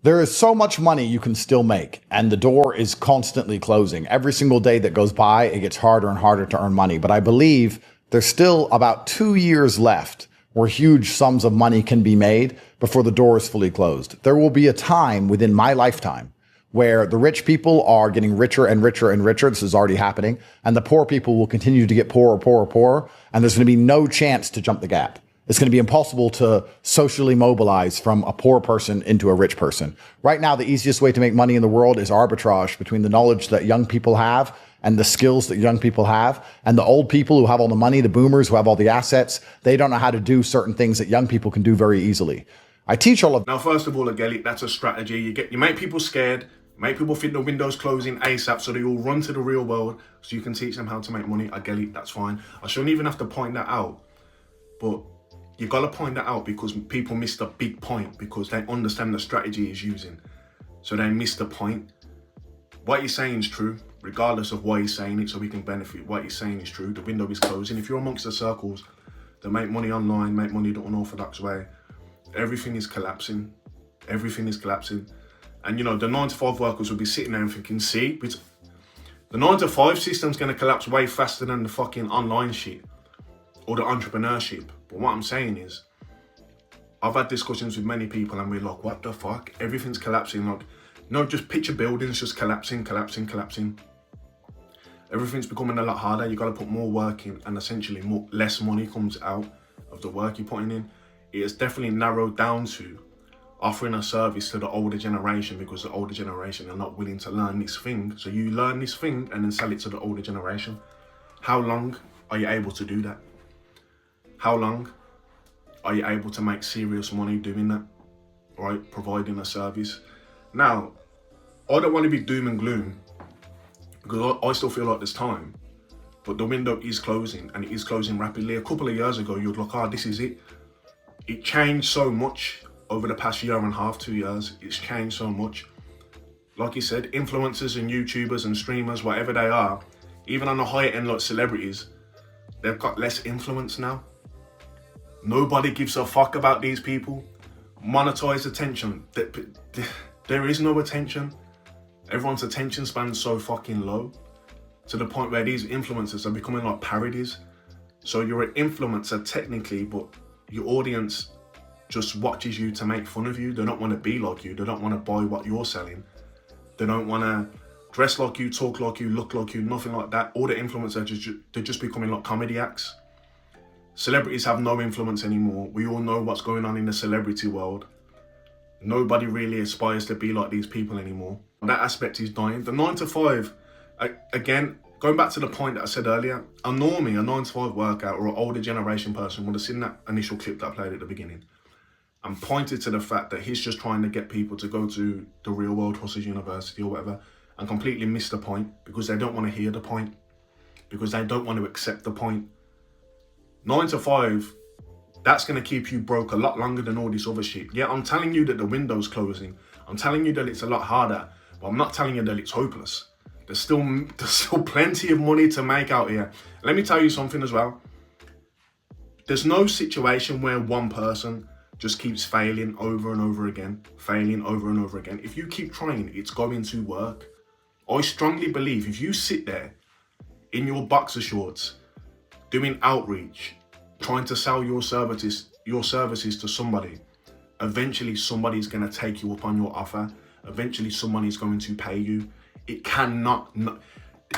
There is so much money you can still make, and the door is constantly closing. Every single day that goes by, it gets harder and harder to earn money. But I believe there's still about 2 years left where huge sums of money can be made before the door is fully closed. There will be a time within my lifetime where the rich people are getting richer and richer and richer. This is already happening. And the poor people will continue to get poorer, poorer, poorer. And there's going to be no chance to jump the gap. It's going to be impossible to socially mobilize from a poor person into a rich person. Right now, the easiest way to make money in the world is arbitrage between the knowledge that young people have and the skills that young people have. And the old people who have all the money, the boomers who have all the assets, they don't know how to do certain things that young people can do very easily. I teach all of. Now, first of all, Agelli, that's a strategy. You make people scared, make people think the window's closing ASAP, so they all run to the real world so you can teach them how to make money. Agelli, that's fine. I shouldn't even have to point that out. But you got to point that out because people miss the big point because they understand the strategy he's using. So they miss the point. What he's saying is true, regardless of why he's saying it, so we can benefit. What he's saying is true. The window is closing. If you're amongst the circles that make money online, make money the unorthodox way, everything is collapsing. Everything is collapsing. And, you know, the 9-to-5 workers will be sitting there and thinking, see, the 9-to-5 system's going to collapse way faster than the fucking online shit or the entrepreneurship. But what I'm saying is, I've had discussions with many people and we're like, what the fuck? Everything's collapsing. Like, no, just picture buildings just collapsing, collapsing, collapsing. Everything's becoming a lot harder. You got to put more work in and essentially less money comes out of the work you're putting in. It has definitely narrowed down to offering a service to the older generation because the older generation are not willing to learn this thing. So you learn this thing and then sell it to the older generation. How long are you able to do that? How long are you able to make serious money doing that, right? Providing a service. Now, I don't want to be doom and gloom because I still feel like there's time, but the window is closing and it is closing rapidly. A couple of years ago, you'd look, oh, this is it. It changed so much over the past year and a half, 2 years. It's changed so much. Like you said, influencers and YouTubers and streamers, whatever they are, even on the higher end like celebrities, they've got less influence now. Nobody gives a fuck about these people. Monetize attention. There is no attention. Everyone's attention span's so fucking low to the point where these influencers are becoming like parodies. So you're an influencer technically, but your audience just watches you to make fun of you. They don't want to be like you. They don't want to buy what you're selling. They don't want to dress like you, talk like you, look like you, nothing like that. All the influencers, they're just becoming like comedy acts. Celebrities have no influence anymore. We all know what's going on in the celebrity world. Nobody really aspires to be like these people anymore. That aspect is dying. The 9-to-5, again, going back to the point that I said earlier, a normie, a 9-to-5 worker or an older generation person would have seen that initial clip that I played at the beginning and pointed to the fact that he's just trying to get people to go to the Real World Hustlers University or whatever and completely miss the point because they don't want to hear the point, because they don't want to accept the point. 9-to-5, that's going to keep you broke a lot longer than all this other shit. Yeah, I'm telling you that the window's closing. I'm telling you that it's a lot harder, but I'm not telling you that it's hopeless. There's still plenty of money to make out here. Let me tell you something as well. There's no situation where one person just keeps failing over and over again, failing over and over again. If you keep trying, it's going to work. I strongly believe if you sit there in your boxer shorts, doing outreach, trying to sell your services to somebody, eventually somebody's going to take you up on your offer. Eventually somebody's going to pay you. It cannot,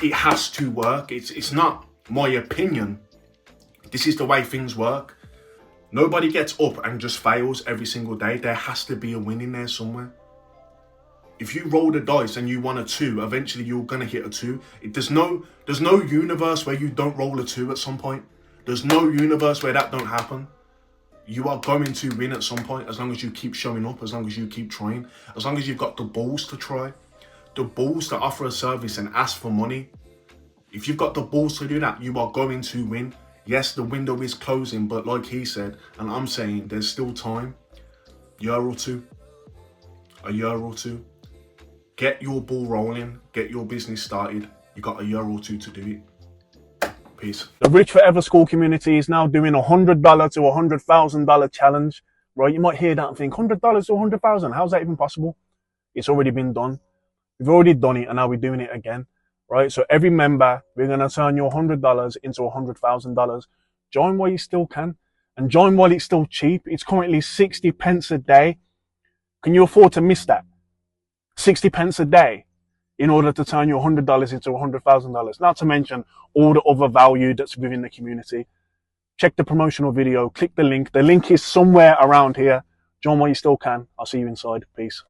it has to work. It's not my opinion. This is the way things work. Nobody gets up and just fails every single day. There has to be a win in there somewhere. If you roll the dice and you want a 2, eventually you're gonna hit a 2. There's no universe where you don't roll a 2 at some point. There's no universe where that don't happen. You are going to win at some point as long as you keep showing up, as long as you keep trying, as long as you've got the balls to try, the balls to offer a service and ask for money. If you've got the balls to do that, you are going to win. Yes, the window is closing, but like he said, and I'm saying, there's still time. A year or two. Get your ball rolling, get your business started. You got a year or two to do it. Peace. The Rich Forever School community is now doing $100 to $100,000 challenge, right? You might hear that and think, $100 to $100,000, how's that even possible? It's already been done. We've already done it, and now we're doing it again, right? So every member, we're going to turn your $100 into $100,000. Join while you still can, and join while it's still cheap. It's currently 60 pence a day. Can you afford to miss that? 60 pence a day in order to turn your $100 into $100,000. Not to mention all the other value that's within the community. Check the promotional video, click the link. The link is somewhere around here. Join while you still can. I'll see you inside. Peace.